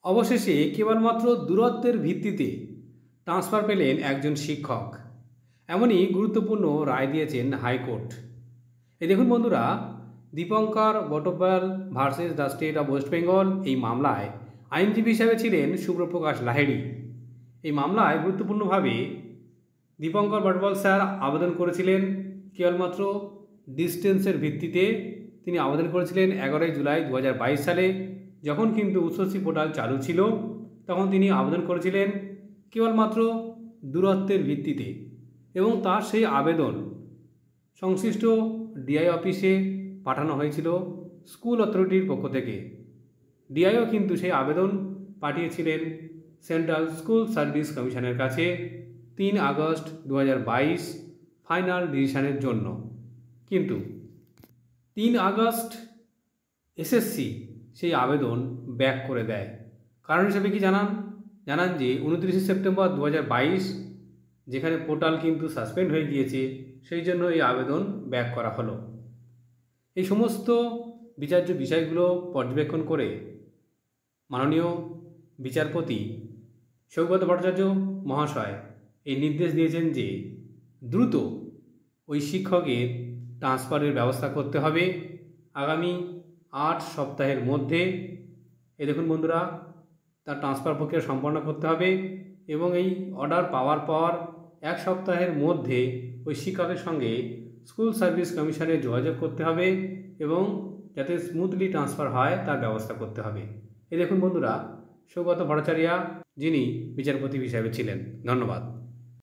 অবশেষে কেবলমাত্র দূরত্বের ভিত্তিতে ট্রান্সফার পেলেন একজন শিক্ষক। এমনই গুরুত্বপূর্ণ রায় দিয়েছেন হাইকোর্ট। এই দেখুন বন্ধুরা, Dipankar Batabyal versus the state of West Bengal এই মামলায় আইনজীবী হিসাবে ছিলেন সুব্রপ্রকাশ লাহিড়ী। এই মামলায় গুরুত্বপূর্ণভাবে দীপঙ্কর বটব্যাল স্যার আবেদন করেছিলেন কেবলমাত্র ডিস্টেন্সের ভিত্তিতে। তিনি আবেদন করেছিলেন 11 জুলাই 2022 সালে, যখন কিন্তু উচ্চশ্রী পোর্টাল চালু ছিল তখন তিনি আবেদন করেছিলেন কেবলমাত্র দূরত্বের ভিত্তিতে, এবং তার সেই আবেদন সংশ্লিষ্ট ডিআই অফিসে পাঠানো হয়েছিল স্কুল অথরিটির পক্ষ থেকে। ডিআইও কিন্তু সেই আবেদন পাঠিয়েছিলেন সেন্ট্রাল স্কুল সার্ভিস কমিশনের কাছে 3 আগস্ট 2022 ফাইনাল ডিসিশনের জন্য। কিন্তু 3 আগস্ট এসএসসি সেই আবেদন ব্যাক করে দেয়। কারণ হিসেবে কি জানান যে 29 সেপ্টেম্বর 2022 যেখানে পোর্টাল কিন্তু সাসপেন্ড হয়ে গিয়েছে, সেই জন্য এই আবেদন ব্যাক করা হলো। এই সমস্ত বিচার্য বিষয়গুলো পর্যবেক্ষণ করে মাননীয় বিচারপতি সৌগত ভট্টাচার্য মহাশয় এই নির্দেশ দিয়েছেন যে দ্রুত ওই শিক্ষকের ট্রান্সফারের ব্যবস্থা করতে হবে আগামী 8 সপ্তাহের মধ্যে। এই দেখুন বন্ধুরা, তার ট্রান্সফার প্রক্রিয়া সম্পন্ন করতে হবে এবং এই অর্ডার পাওয়ার পর 1 সপ্তাহের মধ্যে ওই শিক্ষকের সঙ্গে স্কুল সার্ভিস কমিশনে যোগাযোগ করতে হবে এবং যাতে স্মুথলি ট্রান্সফার হয় তার ব্যবস্থা করতে হবে। এই দেখুন বন্ধুরা, সৌগত ভট্টাচার্য যিনি বিচারপতি হিসাবে ছিলেন। ধন্যবাদ।